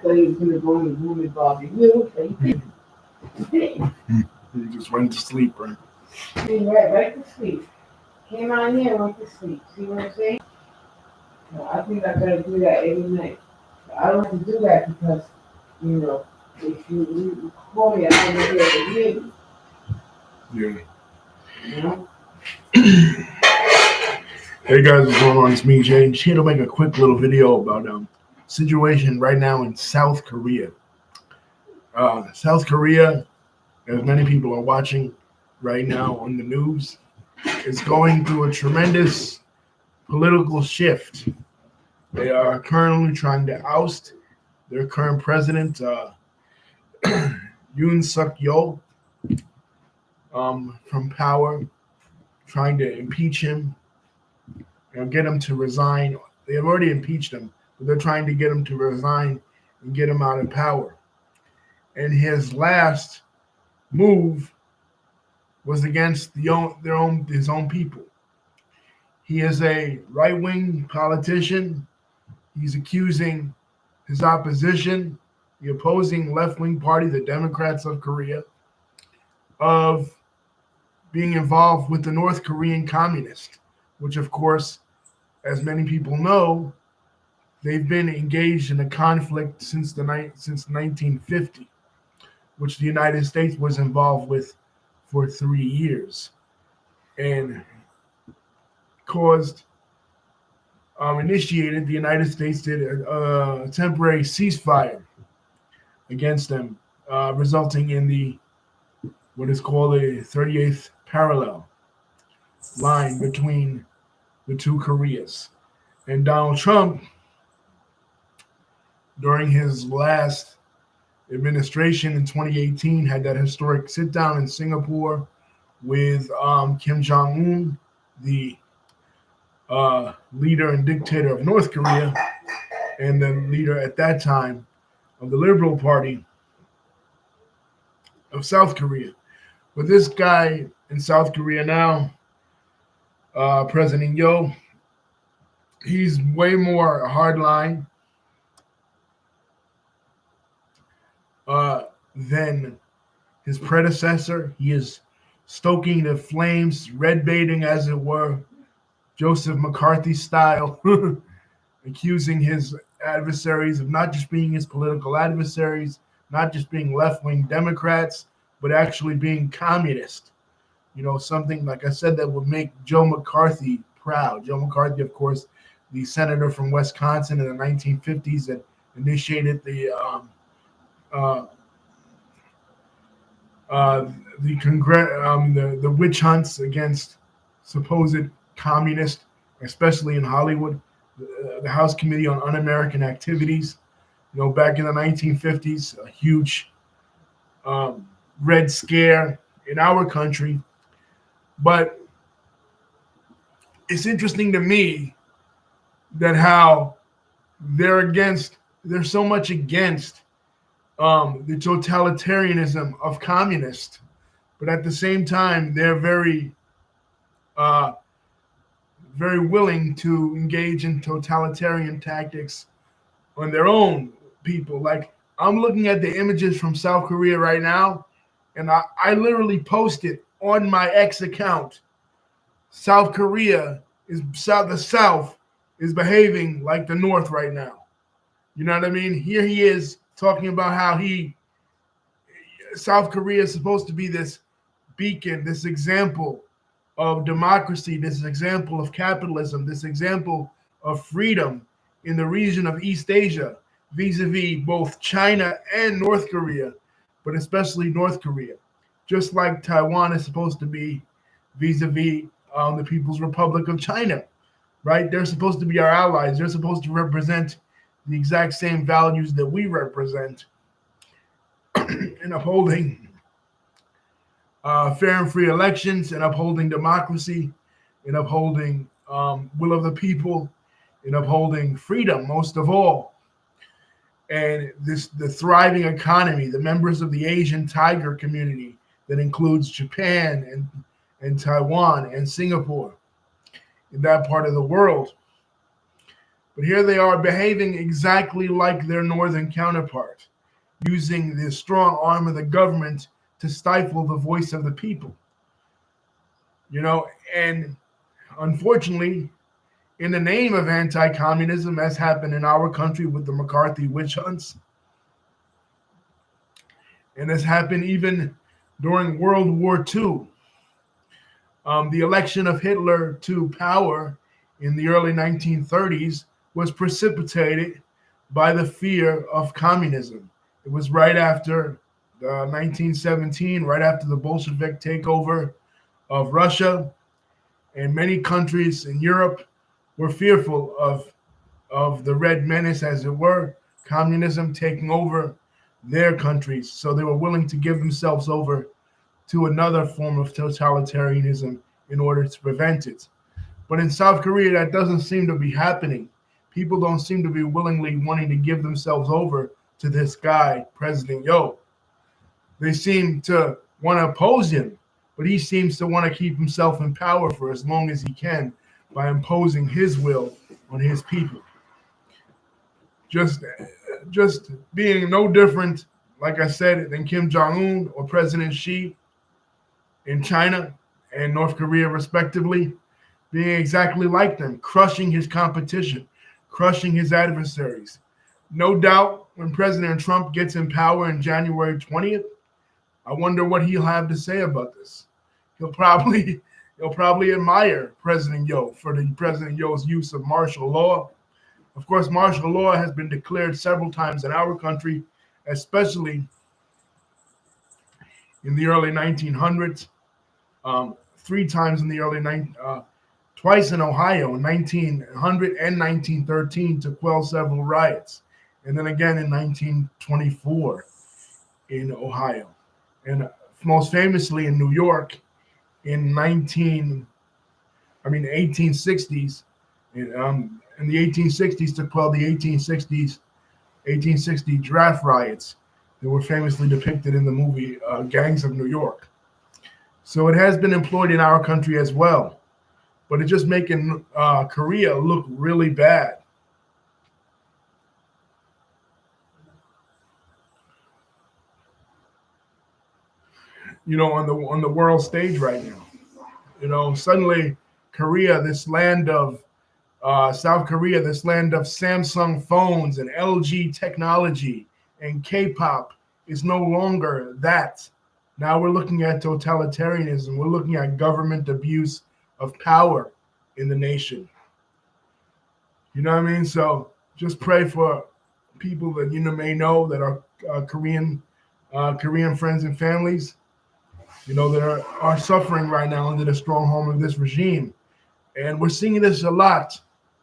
So he was going to go in the room and Bobby Will. Okay, he didn't. He just went to sleep, right? He went right to sleep. Came out here and went to sleep. See what I'm saying? So I think I gotta do that every night. I don't have to do that because, you know, if you call me, I don't be able to hear you. Yeah. You know? Hey guys, what's going on? It's me, James. Here to make a quick little video about situation right now in South Korea. South Korea, as many people are watching right now on the news, is going through a tremendous political shift. They are currently trying to oust their current president, Yoon Suk Yeol, from power, trying to impeach him, get him to resign. They have already impeached him, but they're trying to get him to resign and get him out of power. And his last move was against his own people. He is a right-wing politician. He's accusing his opposition, the opposing left-wing party, the Democrats of Korea, of being involved with the North Korean communists, which, of course, as many people know, they've been engaged in a conflict since 1950, which the United States was involved with for 3 years, and caused initiated the United States did a temporary ceasefire against them, resulting in the what is called the 38th parallel line between the two Koreas. And Donald Trump, during his last administration in 2018, had that historic sit down in Singapore with Kim Jong Un, the leader and dictator of North Korea, and the leader at that time of the Liberal Party of South Korea. But this guy in South Korea now, President Yo, he's way more hardline than his predecessor. He is stoking the flames, red baiting, as it were, Joseph McCarthy style, accusing his adversaries of not just being his political adversaries, not just being left-wing Democrats, but actually being communist. You know, something, like I said, that would make Joe McCarthy proud. Joe McCarthy, of course, the senator from Wisconsin in the 1950s that initiated uh, the witch hunts against supposed communists, especially in Hollywood. The House Committee on Un-American Activities. You know, back in the 1950s, a huge Red Scare in our country. But it's interesting to me that how they're so much against the totalitarianism of communists, but at the same time, they're uh, very willing to engage in totalitarian tactics on their own people. Like, I'm looking at the images from South Korea right now, and I literally posted on my X account, South Korea the South is behaving like the North right now. You know what I mean? Here he is talking about how South Korea is supposed to be this beacon, this example of democracy, this example of capitalism, this example of freedom in the region of East Asia, vis-a-vis both China and North Korea, but especially North Korea. Just like Taiwan is supposed to be vis-a-vis the People's Republic of China, right? They're supposed to be our allies. They're supposed to represent the exact same values that we represent in upholding fair and free elections, and upholding democracy, and upholding will of the people, and upholding freedom, most of all. And the thriving economy, the members of the Asian Tiger community that includes Japan and Taiwan and Singapore in that part of the world. But here they are behaving exactly like their northern counterpart, using the strong arm of the government to stifle the voice of the people. And unfortunately, in the name of anti-communism, as happened in our country with the McCarthy witch hunts, and has happened even during World War II. The election of Hitler to power in the early 1930s was precipitated by the fear of communism. It was right after 1917, right after the Bolshevik takeover of Russia, and many countries in Europe were fearful of the Red Menace, as it were, communism taking over their countries. So they were willing to give themselves over to another form of totalitarianism in order to prevent it. But in South Korea, that doesn't seem to be happening. People don't seem to be willingly wanting to give themselves over to this guy, President Yo. They seem to want to oppose him, but he seems to want to keep himself in power for as long as he can by imposing his will on his people. Just being no different, like I said, than Kim Jong-un or President Xi in China and North Korea, respectively, being exactly like them, crushing his competition, crushing his adversaries. No doubt when President Trump gets in power on January 20th, I wonder what he'll have to say about this. He'll probably admire President Yo for the President Yo's use of martial law. Of course, martial law has been declared several times in our country, especially in the early 1900s, three times in the twice in Ohio in 1900 and 1913 to quell several riots, and then again in 1924 in Ohio, and most famously in New York in 1860s, in the 1860s to quell the 1860 draft riots that were famously depicted in the movie Gangs of New York. So it has been employed in our country as well, but it's just making Korea look really bad. On the world stage right now. Suddenly Korea, this land of South Korea, this land of Samsung phones and LG technology and K-pop, is no longer that. Now we're looking at totalitarianism. We're looking at government abuse of power in the nation. You know what I mean? So just pray for people that may know that are Korean friends and families, that are suffering right now under the stronghold of this regime. And we're seeing this a lot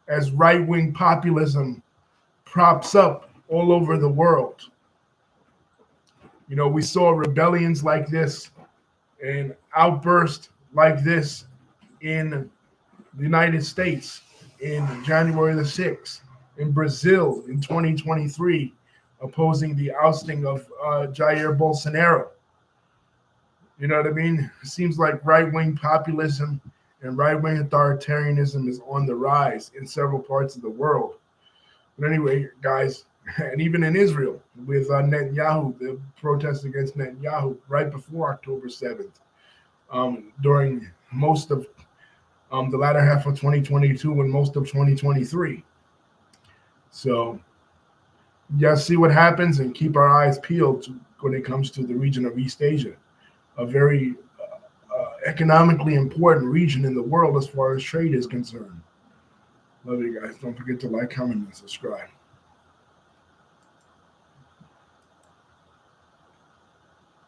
as right-wing populism props up all over the world. We saw rebellions like this and outbursts like this in the United States in January the 6th, in Brazil in 2023, opposing the ousting of Jair Bolsonaro. You know what I mean? It seems like right-wing populism and right-wing authoritarianism is on the rise in several parts of the world. But anyway, guys, and even in Israel with Netanyahu, the protests against Netanyahu right before October 7th, during most of the latter half of 2022 and most of 2023. So, see what happens and keep our eyes peeled when it comes to the region of East Asia, a very economically important region in the world as far as trade is concerned. Love you guys. Don't forget to like, comment, and subscribe.